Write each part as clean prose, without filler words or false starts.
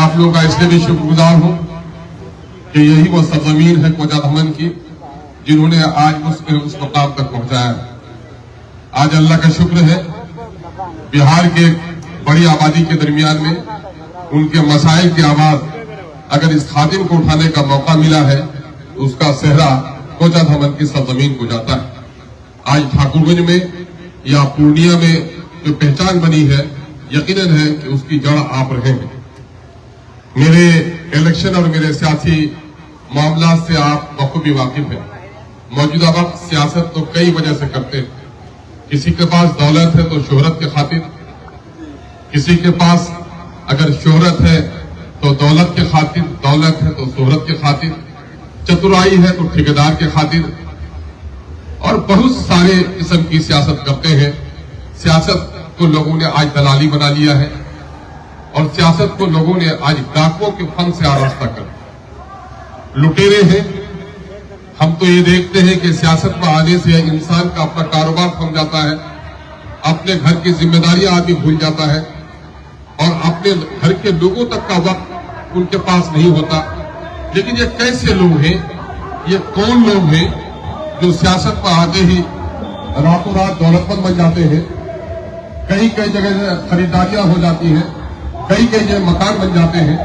आप लोगों का इसलिए भी शुक्रगुजार हूं कि यही वो सरजमीन है कोचा धमन की जिन्होंने आज उस मकाम तक पहुंचाया। आज अल्लाह का शुक्र है, बिहार के बड़ी आबादी के दरमियान में उनके मसाइल की आवाज अगर इस खादिम को उठाने का मौका मिला है तो उसका सेहरा कोचा धमन की सरजमीन को जाता है। आज ठाकुरगंज में या पूर्णिया में जो पहचान बनी है, यकीनन है कि उसकी जड़ आप रहे हैं। मेरे इलेक्शन और मेरे सियासी मामला से आप बखूबी वाकिफ हैं। मौजूदा वक्त सियासत तो कई वजह से करते हैं। किसी के पास दौलत है तो शोहरत के खातिर, किसी के पास अगर शोहरत है तो दौलत के खातिर, दौलत है तो शोहरत के खातिर, चतुराई है तो ठेकेदार के खातिर, और बहुत सारे किस्म की सियासत करते हैं। सियासत को लोगों ने आज दलाली बना लिया है और सियासत को लोगों ने आज डाकुओं के फन से आरास्ता कर लुटेरे हैं। हम तो ये देखते हैं कि सियासत में आने से इंसान का अपना कारोबार थम जाता है, अपने घर की जिम्मेदारियां आदमी भूल जाता है और अपने घर के लोगों तक का वक्त उनके पास नहीं होता। लेकिन ये कैसे लोग हैं, ये कौन लोग हैं जो सियासत में आते ही रातों रात दौलतमंद बन जाते हैं, कई कई जगह खरीदारियां हो जाती हैं, कई कई जगह मकान बन जाते हैं।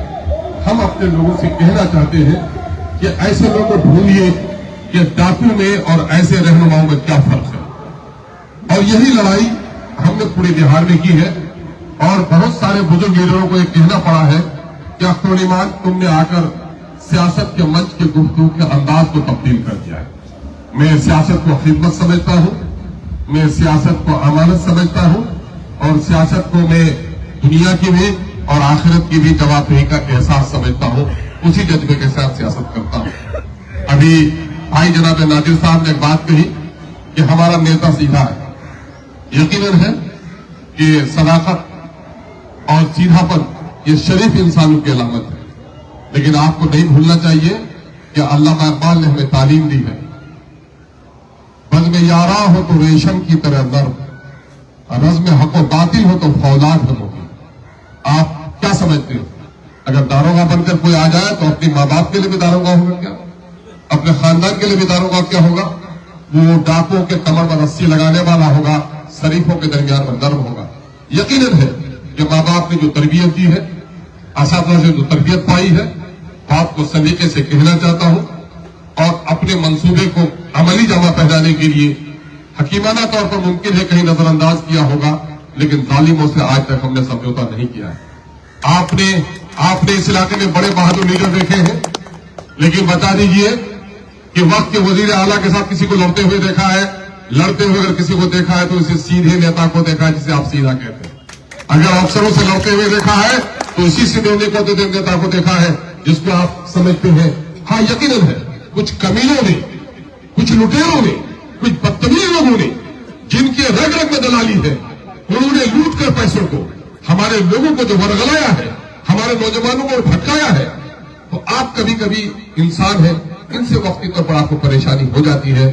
हम अपने लोगों से कहना चाहते हैं कि ऐसे लोगों को ढूंढिए कि डाकू में और ऐसे रहनुमाओं में क्या फर्क है। और यही लड़ाई हमने पूरे बिहार में की है और बहुत सारे बुजुर्ग लीडरों को यह कहना पड़ा है कि अख्तर ईमान तुमने आकर सियासत के मंच के गुफ्तगू के अंदाज को तब्दील कर दिया है। मैं सियासत को खिदमत समझता हूं, मैं सियासत को अमानत समझता हूं और सियासत को मैं दुनिया की भी और आखिरत की भी जवाबदेही का एहसास समझता हूं। उसी जज्बे के साथ सियासत करता हूं। अभी भाई जनाब नादिर साहब ने एक बात कही कि हमारा नेता सीधा है। यकीनन है कि सदाकत और सीधापन ये शरीफ इंसानों की अलामत है, लेकिन आपको नहीं भूलना चाहिए कि अल्लामा इकबाल ने हमें तालीम दी है, बज़्म यारा हो तो रेशम की तरह नर्म, रज़्म हक़ व बातिल हो तो फौलाद है मुबीन। आप क्या समझते हो, अगर दारोगा बनकर कोई आ जाए तो अपने माँ बाप के लिए भी दारोगा होगा क्या, अपने खानदान के लिए भी दारोगा क्या होगा? वो डाकुओं के कमर में रस्सी लगाने वाला होगा, शरीफों के दरमियान में नर्म होगा। यकीनन है कि माँ बाप ने जो तरबियत दी है, असातिज़ा से जो तरबियत पाई है, बात को सलीके से कहना चाहता हूं और अपने मंसूबे को अमली जमा पहनाने के लिए हकीमाना तौर पर मुमकिन है कहीं नजरअंदाज किया होगा, लेकिन जालिमों से आज तक हमने समझौता नहीं किया है। आपने इस इलाके में बड़े बहादुर लीडर देखे हैं, लेकिन बता दीजिए कि वक्त के वजीर आला के साथ किसी को लड़ते हुए देखा है? लड़ते हुए अगर किसी को देखा है तो इसे सीधे नेता को देखा है जिसे आप सीधा कहते हैं। अगर अफसरों से लड़ते हुए देखा है तो इसी सीधे नेता को देखा है जिसको आप समझते हैं। हाँ, यकीनन है कुछ कमीनों ने, कुछ लुटेरों ने, कुछ बदतमीज लोगों ने जिनके रग रग में दलाली है, उन्होंने लूट कर पैसों को हमारे लोगों को जो वरगलाया है, हमारे नौजवानों को भटकाया है। तो आप कभी कभी इंसान है, इनसे वक्ती तौर पर आपको परेशानी हो जाती है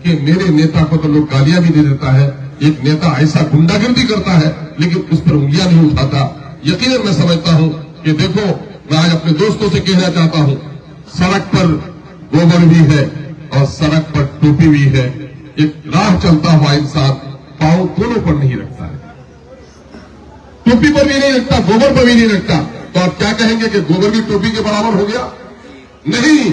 कि मेरे नेता को तो लोग गालियां भी दे देता है, एक नेता ऐसा गुंडागर्दी करता है लेकिन उस पर उंगलियां नहीं उठाता। यकीनन मैं समझता हूं कि देखो, मैं आज अपने दोस्तों से कहना चाहता हूं, सड़क पर गोबर भी है और सड़क पर टोपी भी है। एक राह चलता हुआ इंसान पांव दोनों पर नहीं रखता है, टोपी पर भी नहीं रखता, गोबर पर भी नहीं रखता। तो आप क्या कहेंगे कि गोबर भी टोपी के बराबर हो गया? नहीं,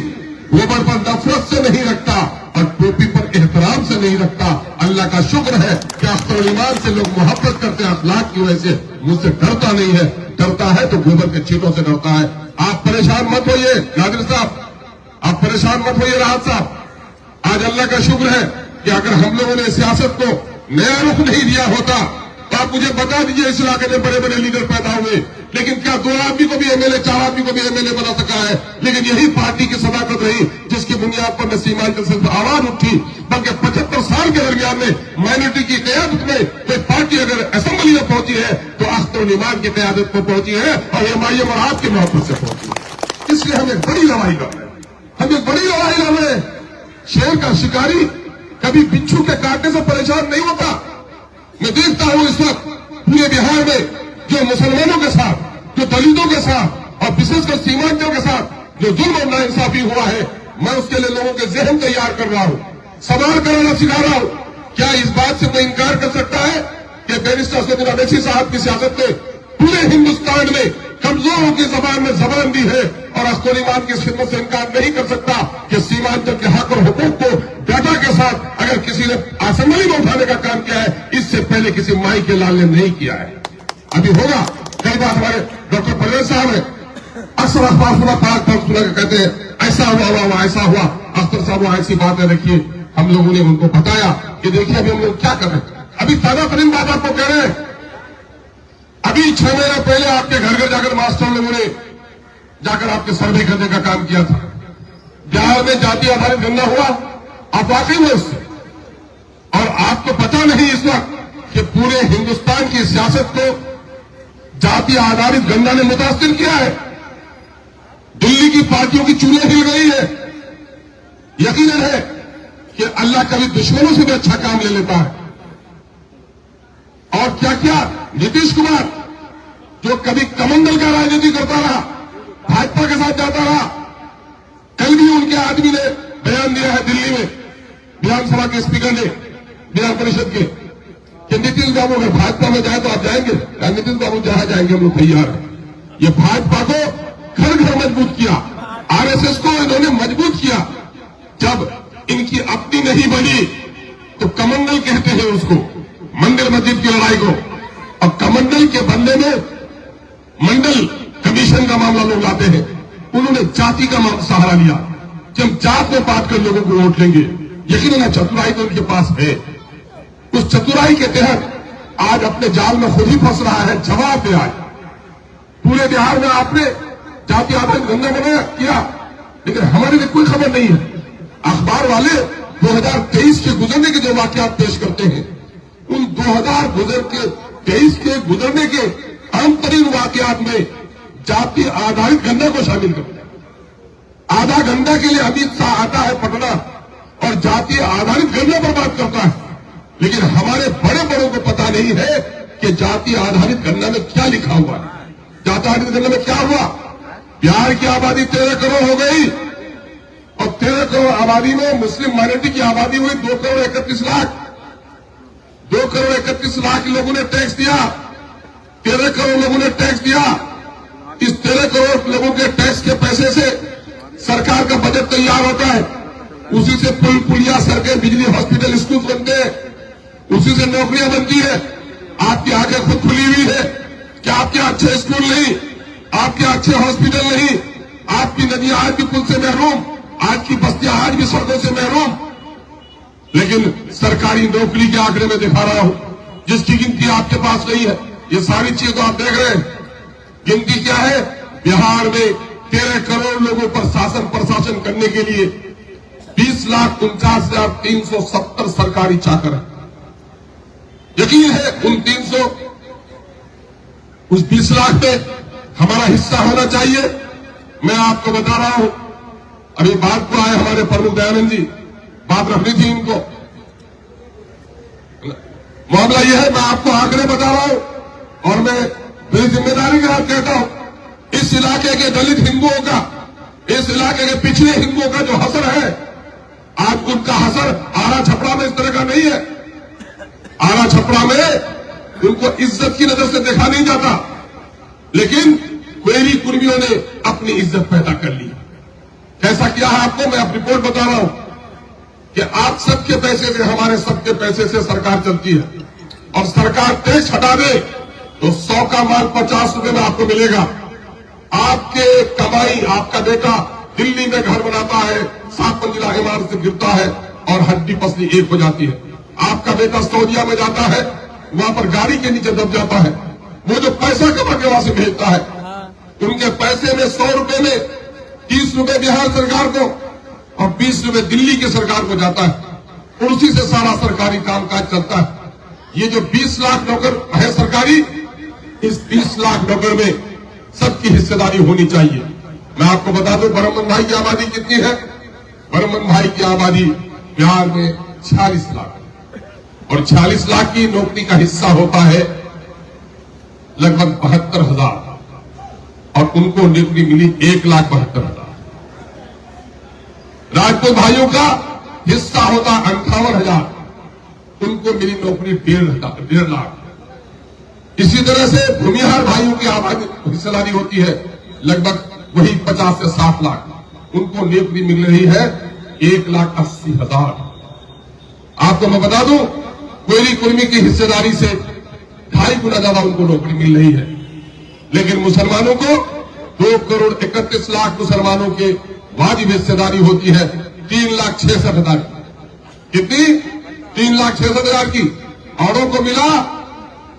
गोबर पर नफरत से नहीं रखता और टोपी पर एहतराम से नहीं रखता। अल्लाह का शुक्र है कि अख्तर ईमान से लोग मोहब्बत करते हैं, अखलाक की वजह से मुझसे डरता नहीं है। डरता है तो गोबर के छींटों से डरता है। आप परेशान मत होइए नादिर साहब, आप परेशान मत होइए राहत साहब। आज अल्लाह का शुक्र है कि अगर हम लोगों ने सियासत को नया रुख नहीं दिया होता तो आप मुझे बता दीजिए, इस इलाके में बड़े बड़े लीडर पैदा हुए, लेकिन क्या 2 आदमी को भी एमएलए, 4 आदमी को भी एमएलए बना सका है? लेकिन यही पार्टी की सदाकत रही जिसकी बुनियाद पर न सीमांचल से आवाज उठी, बल्कि 75 साल के दरमियान में माइनॉरिटी की कयादत में कोई पार्टी अगर असेंबली में पहुंची है तो अख्तर ईमान की कयादत पर पहुंची है और एमआईएम और आपकी मोहब्बत से पहुंची है। इसलिए हम एक बड़ी लड़ाई लड़ रहे हैं, हम एक बड़ी लड़ाई लड़ रहे हैं। शेर का शिकारी कभी बिच्छू के काटने से परेशान नहीं होता। मैं देखता हूं इस वक्त पूरे बिहार में जो मुसलमानों के साथ, जो दलितों के साथ और विशेषकर सीमांचल के साथ जो जुल्म और नाइंसाफी हुआ है, मैं उसके लिए लोगों के जहन तैयार कर रहा हूं, सवाल कराना सिखा रहा हूं। क्या इस बात से कोई इनकार कर सकता है कि बैरिस्टर असदुद्दीन अवैसी साहब की सियासत ने पूरे हिंदुस्तान में कमजोरों की जबान में जबान दी है, और अख्तर इमाम की खिदमत से इनकार नहीं कर सकता कि सीमांचल के हक और हुकूक को डाटा के साथ अगर किसी ने असेंबली में उठाने का काम किया है, इससे पहले किसी माई के लाल ने नहीं किया है। अभी होगा। कई बार हमारे डॉक्टर परवेज साहब है, अक्सर अखबार सुना, पाक सुना कहते हैं ऐसा हुआ ऐसा हुआ। अख्तर साहब वो ऐसी बातें रखिए, हम लोगों ने उनको बताया कि देखिए अभी हम लोग क्या कर रहे हैं। अभी ताजा तरीन बात आपको कह रहे हैं, अभी 6 महीने पहले आपके घर घर जाकर मास्टर लोगों ने जाकर आपके सर्वे करने का काम किया था। बिहार में जाति आधारित गणना हुआ, आप वाकई में उससे, और आपको पता नहीं इस वक्त कि पूरे हिंदुस्तान की सियासत को जाति आधारित गणना ने मुतासिर किया है। दिल्ली की पार्टियों की चूल्हे हिल गई है। यकीनन है कि अल्लाह कभी दुश्मनों से भी अच्छा काम ले लेता है। और क्या क्या नीतीश कुमार जो कभी कमंडल का राजनीति करता रहा, भाजपा के साथ जाता रहा, कल भी उनके आदमी ने बयान दिया है दिल्ली में विधानसभा के स्पीकर ने, विधान परिषद के, कि नीतीश बाबू अगर भाजपा में जाए तो आप जाएंगे। नीतीश बाबू जहां जाएंगे हम लोग तैयार हैं। ये भाजपा को घर घर मजबूत किया, आरएसएस को इन्होंने मजबूत किया। जब इनकी अपनी नहीं बनी तो कमंडल कहते हैं उसको, मंदिर मस्जिद की लड़ाई को। और कमंडल के बनने में मंडल कमीशन का मामला लोग लाते हैं, उन्होंने जाति का सहारा लिया कि हम जात में बात कर लोगों को वोट लेंगे। यकीनन चतुराई तो उनके पास है। उस चतुराई के तहत आज अपने जाल में खुद ही फंस रहा है। जवाब दे आज पूरे बिहार में आपने जाति आधारित गणना बनाया किया, लेकिन हमारे लिए कोई खबर नहीं है। अखबार वाले 2023 के गुजरने के जो वाकयात पेश करते हैं, उन 2023 के गुजरने के अहम तरीन वाकयात में जाति आधारित गणना को शामिल करते हैं। आधा घंटा के लिए अमित शाह आता है पटना और जाति आधारित गणना पर बात करता है, लेकिन हमारे बड़े बड़ों को पता नहीं है कि जाति आधारित गणना में क्या लिखा हुआ है। जाति आधारित गणना में क्या हुआ? बिहार की आबादी 13 करोड़ हो गई, और 13 करोड़ आबादी में मुस्लिम माइनॉरिटी की आबादी हुई 2 करोड़ 31 लाख। 2 करोड़ 31 लाख लोगों ने टैक्स दिया, 13 करोड़ लोगों ने टैक्स दिया। इस 13 करोड़ लोगों के टैक्स के पैसे से सरकार का बजट तैयार होता है, उसी से पुल पुलिया सड़कें बिजली हॉस्पिटल स्कूल बनते हैं, उसी से नौकरियां बनती है। आपकी आंखें खुद खुली हुई है कि आपके अच्छे स्कूल नहीं, आपके अच्छे हॉस्पिटल नहीं, आपकी नदियां आज भी पुल से महरूम, आज की बस्तियां आज भी सड़कों से महरूम। लेकिन सरकारी नौकरी के आंकड़े में दिखा रहा हूं, जिसकी गिनती आपके पास नहीं है। ये सारी चीज तो आप देख रहे हैं। गिनती क्या है? बिहार में 13 करोड़ लोगों पर शासन प्रशासन करने के लिए 20,49,370 सरकारी चाकर है। यकीन है उस 20 लाख में हमारा हिस्सा होना चाहिए। मैं आपको बता रहा हूं, अभी बात को आए हमारे प्रमुख दयानंद जी, बात रखनी थी इनको। मामला यह है, मैं आपको आंकड़े बता रहा हूं और मैं मेरी जिम्मेदारी के साथ कहता हूं, इस इलाके के दलित हिंदुओं का, इस इलाके के पिछड़े हिंदुओं का जो हसर है, आज उनका हसर आरा छपरा में इस तरह का नहीं है। आरा छपरा में उनको इज्जत की नजर से देखा नहीं जाता, लेकिन क्वेरी कुर्मियों ने अपनी इज्जत पैदा कर ली। कैसा किया है आपको मैं अब रिपोर्ट बता रहा हूं कि आप सबके पैसे से, हमारे सबके पैसे से सरकार चलती है, और सरकार टैक्स हटा दे तो 100 का माल 50 रुपए में आपको मिलेगा। आपके कमाई, आपका बेटा दिल्ली में घर बनाता है, 7 मंजिला इमारत से गिरता है और हड्डी पसली एक हो जाती है। आपका बेटा सऊदीया में जाता है, वहां पर गाड़ी के नीचे दब जाता है। वो जो पैसा कमा के वहां से भेजता है, उनके पैसे में 100 रुपए में 30 रुपए बिहार सरकार को और 20 रुपए दिल्ली की सरकार को जाता है, और उसी से सारा सरकारी कामकाज चलता है। ये जो 20 लाख नौकर है सरकारी, इस 20 लाख नौकर में सबकी हिस्सेदारी होनी चाहिए। मैं आपको बता दूं बरमन भाई की आबादी कितनी है। बरमन भाई की आबादी बिहार में 46 लाख, और 46 लाख की नौकरी का हिस्सा होता है लगभग 72,000। और उनको नौकरी मिली 1,72,000। राजपूत भाइयों का हिस्सा होता 58,000, उनको मिली नौकरी 1.5 लाख। इसी तरह से भूमिहार भाइयों की आबादी हिस्सेदारी होती है लगभग वही 50 से 60 लाख, उनको नौकरी मिल रही है 1,80,000। आपको मैं बता दूं, कोयली कुर्मी की हिस्सेदारी से 2.5 गुना ज्यादा उनको नौकरी मिल रही है। लेकिन मुसलमानों को 2,31,00,000 मुसलमानों के वाजिब हिस्सेदारी होती है 3,66,000 की। कितनी? 3,66,000 की। औरों को मिला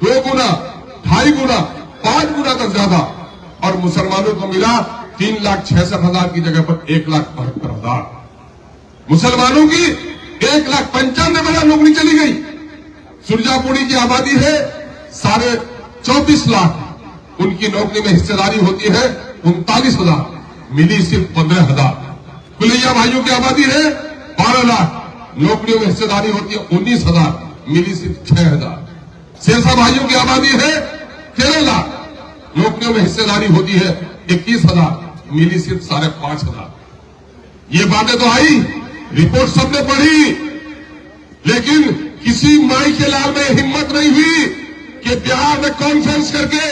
2 गुना, 2.5 गुना, 5 गुना तक ज्यादा, और मुसलमानों को मिला 3,66,000 की जगह पर 1,72,000। मुसलमानों की 1,95,000 नौकरी चली गई। सुरजापुरी की आबादी है 34.5 लाख, उनकी नौकरी में हिस्सेदारी होती है 39,000, मिली सिर्फ 15,000। कुलैया भाइयों की आबादी है 12 लाख, नौकरियों में हिस्सेदारी होती है 19,000, मिली सिर्फ 6,000। शेरशाह भाइयों की आबादी है 13 लाख, नौकरियों में हिस्सेदारी होती है 21,000, मिली सिर्फ 5,500। ये बातें तो आई, रिपोर्ट सबने पढ़ी, लेकिन किसी माई के लाल में हिम्मत नहीं हुई कि बिहार में कॉन्फ्रेंस करके,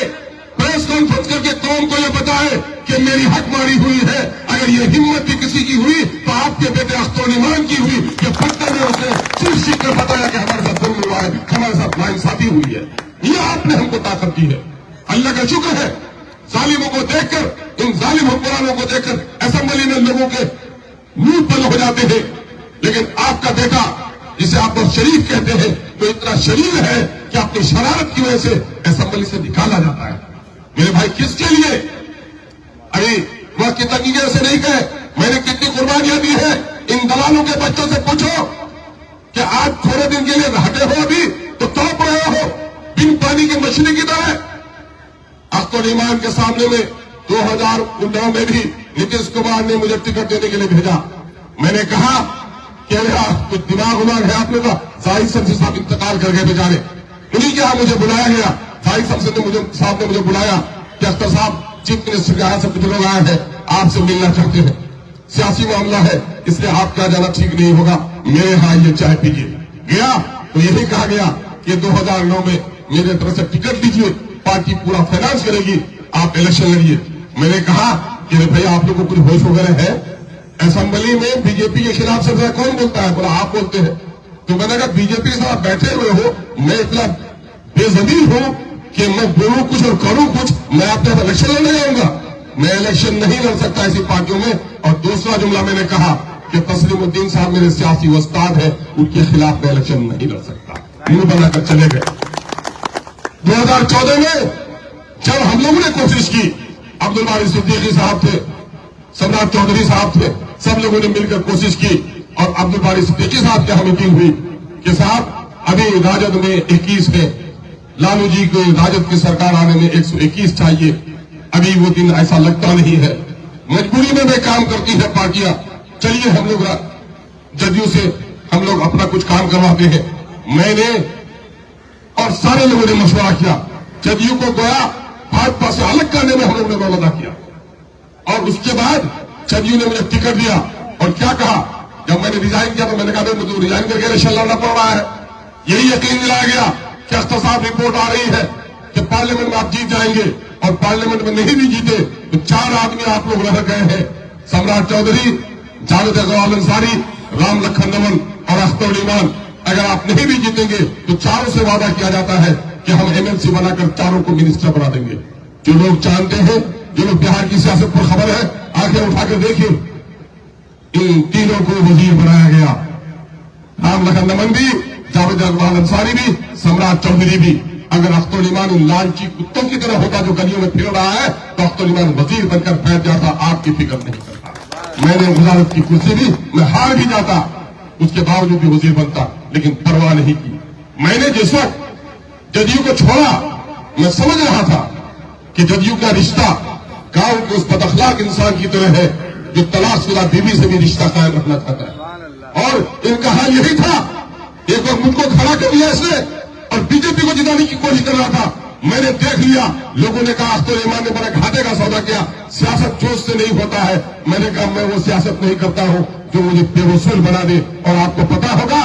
प्रेस कॉन्फ्रेंस करके कौम को यह बताए कि मेरी हक मारी हुई है। अगर ये हिम्मत भी किसी की हुई तो आपके बेटे अख्तर ईमान की हुई कि पट्टे में उसने सिर्फ सीख कर बताया कि हमारे साथ जुल्म हुआ है, हमारे साथ नाइंसाफी हुई है। ये आपने हमको ताकत दी है। अल्लाह का शुक्र है, जालिमों को देखकर, इन जालिम हुक्मरानों को देखकर असेंबली में लोगों के मुंह बंद हो जाते हैं। लेकिन आपका बेटा, जिसे आप बहुत शरीफ कहते हैं, तो इतना शरीफ है कि अपनी शरारत की वजह से असेंबली से निकाला जाता है। मेरे भाई, किसके लिए? अरे वह की तंगीजों से नहीं कहे, मैंने कितनी कुर्बानियां दी है। इन दलालों के बच्चों से पूछो कि आज थोड़े दिन के लिए हटे हो अभी तो तड़प रहे हो बिन पानी की मछली की तरह। अख्तर ईमान के सामने में 2009 में भी नीतीश कुमार ने मुझे टिकट देने के लिए भेजा। मैंने कहा कि कुछ दिमाग उमाग है आपने? का जाहिद शमसी साहब इंतकाल कर गए बेचारे, उन्हीं के यहां मुझे बुलाया गया। जाहिद साहब ने मुझे बुलाया कि अख्तर साहब, चीफ मिनिस्टर के यहाँ से कुछ लोग आए हैं, आपसे मिलना चाहते हैं, सियासी मामला है, इसलिए आपका जाना ठीक नहीं होगा, मेरे यहाँ ये चाय पीजिए। गया तो यही कहा गया कि 2009 में मेरे तरफ से टिकट दीजिए, पार्टी पूरा फाइनेंस करेगी, आप इलेक्शन लड़िए। मैंने कहा कि भैया आप लोग को कुछ होश वगैरह है? असेंबली में बीजेपी के खिलाफ सबसे कौन बोलता है? बोला आप बोलते हैं। तो मैंने कहा बीजेपी के साथ बैठे हुए हो, मैं इतना बेजमीन हूं कि मैं बोलूं कुछ और करूं कुछ, मैं आपके साथ इलेक्शन लड़ने जाऊंगा? मैं इलेक्शन नहीं लड़ सकता ऐसी पार्टियों में। और दूसरा जुमला मैंने कहा कि तस्लीमुद्दीन साहब मेरे सियासी उस्ताद है, उनके खिलाफ मैं इलेक्शन नहीं लड़ सकता। मुंह बनाकर चले गए। 2014 में जब हम लोगों ने कोशिश की, अब्दुल बारी सिद्दीकी साहब थे, सम्राट चौधरी साहब थे, सब लोगों ने मिलकर कोशिश की और अब्दुल बारी सिद्दीकी साहब की मीटिंग हुई कि साहब अभी राजद में 21 है, लालू जी को राजद की सरकार आने में 121 चाहिए, अभी वो दिन ऐसा लगता नहीं है, मजबूरी में काम करती है पार्टियां, चलिए हम लोग जदयू से हम लोग अपना कुछ काम करवाते हैं। मैंने और सारे लोगों ने मशवरा किया, जदयू को गया भाजपा से अलग करने में हम लोगों ने मौलदा किया, और उसके बाद जदयू ने मुझे टिकट दिया। और क्या कहा, जब मैंने रिजाइन किया तो मैंने कहा मुझे रिजाइन करके इलेक्शन लड़ना पड़ रहा है। यही यकीन दिलाया गया कि अख्तर साहब रिपोर्ट आ रही है कि पार्लियामेंट में आप जीत जाएंगे, और पार्लियामेंट में नहीं भी जीते तो 4 आदमी आप लोग रह गए हैं, सम्राट चौधरी, जावेद अग्रवाल अंसारी, राम लखन रमन और अख्तर ईमान। अगर आप नहीं भी जीतेंगे तो चारों से वादा किया जाता है कि हम एमएलसी बनाकर चारों को मिनिस्टर बना देंगे। जो लोग जानते हैं, जो लोग बिहार की सियासत पर खबर है, आंखें उठाकर देखिए, इन तीनों को वजीर बनाया गया। राम लखन रमन भी, जावेद अग्रवाल अंसारी भी, सम्राट चौधरी भी। अगर अख्तर ईमान उन लालची कुत्तों की तरह होता जो गलियों में फिर रहा है तो अख्तर ईमान वजीर बनकर बैठ जाता, आपकी फिक्र नहीं करता। मैंने वजारत की कुर्सी भी, मैं हार भी जाता, उसके बावजूद भी वजीर बनता, लेकिन परवाह नहीं की। मैंने जिस वक्त जदयू को छोड़ा, मैं समझ रहा था कि जदयू का रिश्ता गांव के उस बदअखलाक इंसान की तरह है जो तलाकशुदा बीवी से भी रिश्ता कायम रखना चाहता है। और इनका हाल यही था, एक बार मुझको खड़ा कर लिया इसने और बीजेपी को जिताने की कोशिश कर रहा था, मैंने देख लिया, लोगों ने कहा अख्तर ईमान ने बड़ा घाटे का सौदा किया, सियासत जोश से नहीं होता है। मैंने कहा मैं वो सियासत नहीं करता हूं जो मुझे बेवसूल बना दे। और आपको पता होगा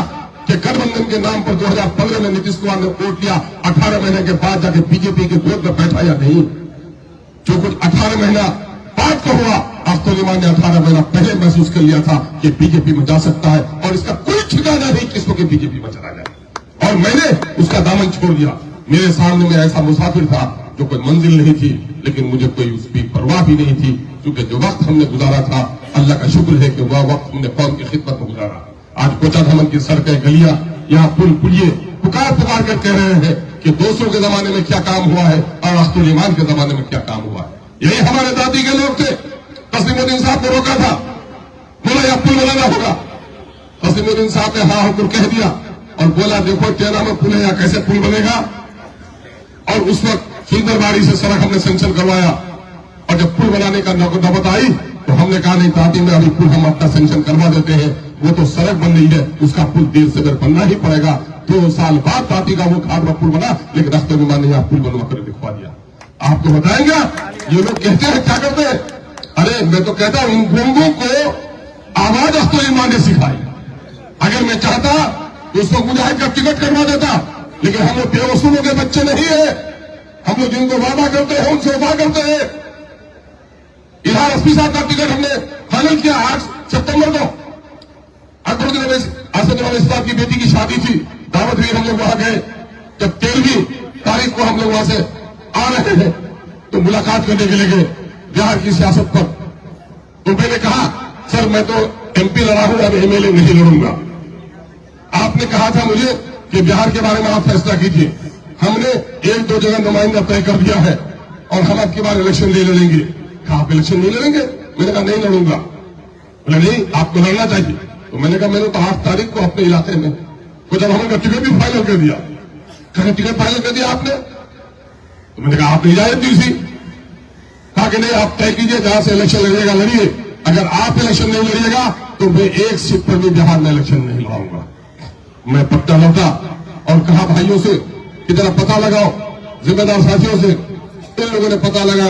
कि गठबंधन के नाम पर 2015 में नीतीश कुमार ने वोट लिया, 18 महीने के बाद जाके बीजेपी की गोद में बैठा या नहीं? जो कुछ 18 महीना बाद को हुआ, अख्तर ईमान ने 18 महीना पहले महसूस कर लिया था कि बीजेपी में जा सकता है और इसका कोई ठिकाना नहीं किसको कि बीजेपी में चला जाए। और मैंने उसका दामन छोड़ दिया। मेरे सामने में ऐसा मुसाफिर था जो कोई मंजिल नहीं थी, लेकिन मुझे कोई उसकी परवाह भी नहीं थी, क्योंकि जो वक्त हमने गुजारा था, अल्लाह का शुक्र है कि वह वक्त हमने कौम की खिदमत में गुजारा। आज कोचा धमन की सड़कें, गलियां, यहाँ पुल पुलिये पुकार पुकार कर कह रहे हैं कि दोस्तों के जमाने में क्या काम हुआ है और अख्तर ईमान के जमाने में क्या काम हुआ है। यही हमारे दादी के लोग थे। तस्लीमुद्दीन साहब को रोका था, बोला यह पुल बनाना होगा। तस्लीमुद्दीन साहब ने हाँ हुक्म कह दिया और बोला देखो चेना में पुल है, यहाँ कैसे पुल बनेगा। और उस वक्त सुंदरबाड़ी से सड़क हमने सेंक्शन करवाया और जब पुल बनाने का नौबत आई तो हमने कहा नहीं ताती में अभी पुल हम अपना सेंक्शन करवा देते हैं, वो तो सड़क बन रही है, उसका पुल देर से देर बनना ही पड़ेगा। 2 साल बाद ताती का वो खाद पुल बना, लेकिन अख्तर ईमान ने यहाँ पुल बनवा कर दिखवा दिया। आपको बताएंगे ये लोग कहते हैं क्या करते हैं? अरे मैं तो कहता हूं इन गुंगों को आवाज अख्तर ईमान ने सिखाई। अगर मैं चाहता तो उसको मुजाहिद का टिकट करवा देता, लेकिन हम लोग बेवसूलों के बच्चे नहीं है। हम लोग जिनको वादा करते हैं उनसे वफा करते हैं। इलाहा एसपी साहब का टिकट हमने फाइनल किया 8 सितंबर को। अकबरुद्दीन अवैसी साहब की बेटी की शादी थी, दावत हुई, हम लोग वहां गए। जब 13वीं तारीख को हम लोग वहां से आ रहे हैं तो मुलाकात करने के लिए गए बिहार की सियासत पर। तो मैंने कहा सर मैं तो एमपी लड़ा हूं, अब एमएलए नहीं लड़ूंगा। आपने कहा था मुझे कि बिहार के बारे में आप फैसला कीजिए। हमने 1-2 जगह नुमाइंदा तय कर दिया है और हम आपके बार इलेक्शन नहीं लड़ेंगे। कहा आप इलेक्शन नहीं लड़ेंगे? मैंने कहा नहीं लड़ूंगा। बोले नहीं आपको लड़ना चाहिए। तो मैंने कहा मैंने तो 8 तारीख को अपने इलाके में कुछ हमने टिकट भी फाइनल कर दिया। कहा टिकट फाइनल कर दिया आपने? तो मैंने कहा आप नहीं जाए टीसी। कहा कि नहीं आप तय कीजिए जहां से इलेक्शन लड़िएगा लड़िए, अगर आप इलेक्शन नहीं लड़िएगा तो मैं एक सीट पर भी बिहार में इलेक्शन नहीं लड़ाऊंगा। मैं पट्टा लौटा और कहा भाइयों से कि जरा पता लगाओ, जिम्मेदार साथियों से। इन लोगों ने पता लगा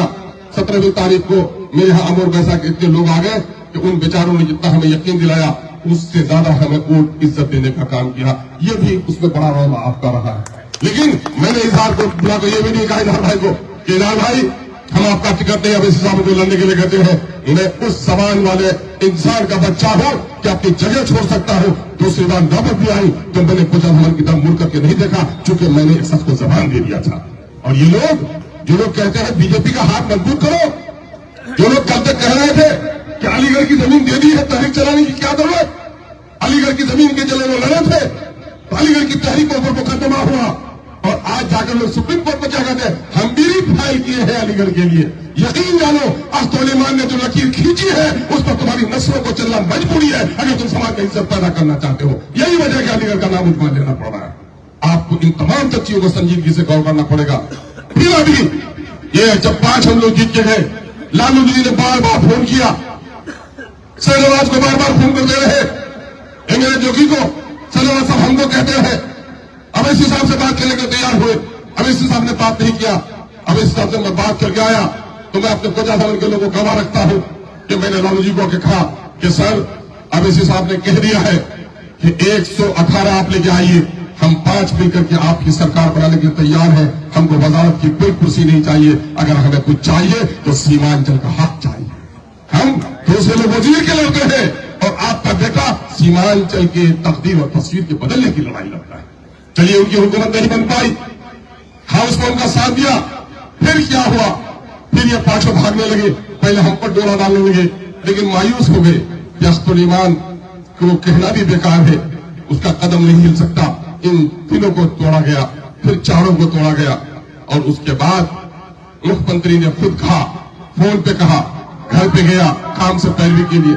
17वीं तारीख को मेरे यहां अमर बैसा के इतने लोग आ गए कि उन बेचारों ने जितना हमें यकीन दिलाया उससे ज्यादा हमें वोट इज्जत देने का काम किया। ये भी उसमें बड़ा रोल आपका रहा है। लेकिन मैंने इजहार को बुला कर ये भी नहीं कहा इजहार भाई को कि इजहार भाई हम आपका टिकट नहीं अवैसी साहब को लड़ने के लिए कहते हैं। मैं उस जबान वाले इंसान का बच्चा हूं कि अपनी जगह छोड़ सकता हूं। दूसरी बार नौबत भी आई तो मैंने कुछ हमन की तरफ मुड़ करके नहीं देखा, क्योंकि मैंने एक शख्स को जबान दे दिया था। और ये लोग जो लोग कहते हैं बीजेपी का हाथ मजबूत करो, जो लोग कल तक कह रहे थे कि अलीगढ़ की जमीन दे दी है, तहरीक चलाने की क्या जरूरत? अलीगढ़ की जमीन के जले वो लड़े थे तो अलीगढ़ की तहरीक के ऊपर मुकदमा हुआ और आज जाकर लोग सुप्रीम कोर्ट में क्या कहते हैं, हम भी फाइल किए हैं अलीगढ़ के लिए। यकीन जानो अख्तर ईमान ने जो लकीर खींची है उस पर तुम्हारी नस्लों को चलना मजबूरी है, अगर तुम समाज में इज्जत पैदा करना चाहते हो। यही वजह है कि अलीगढ़ का नाम उजमा लेना पड़ रहा है। आपको इन तमाम तथ्यों को संजीदगी से गौर करना पड़ेगा। फिर अभी ये जब 5 हम लोग जीत के गए, लालू जी ने बार बार फोन किया, शहनवाज को बार बार फोन करते रहे, एमएलए जोगी को। शहनवाज साहब हमको कहते रहे, अवैसी साहब से बात करने के तैयार हुए, अवैसी साहब ने बात नहीं किया। अवैसी साहब से मैं बात करके आया तो मैं अपने कोचा धमन के लोगों को गवाह रखता हूं कि मैंने लालू जी को कहा कि सर अवैसी साहब ने कह दिया है कि 118 आप लेके आइए, हम 5 मिलकर के आपकी सरकार बनाने के लिए तैयार हैं। हमको वजारत की कोई कुर्सी नहीं चाहिए, अगर हमें कुछ चाहिए तो सीमांचल का हक चाहिए। हम दूसरे लोग वजीर के लड़ते हैं और आपका बेटा सीमांचल के तकदीर और तस्वीर के बदलने की लड़ाई लड़ता है। चलिए उनकी हुकूमत नहीं बन पाई, हाउस में उनका साथ दिया। फिर क्या हुआ? फिर ये पाछो भागने लगे, पहले हम पर डोरा डालने लगे, लेकिन मायूस हो गए कि अख्तर ईमान को कहना भी बेकार है, उसका कदम नहीं हिल सकता। इन तीनों को तोड़ा गया, फिर 4 को तोड़ा गया और उसके बाद मुख्यमंत्री ने खुद कहा, फोन पे कहा, घर पे गया काम से पैरवी के लिए,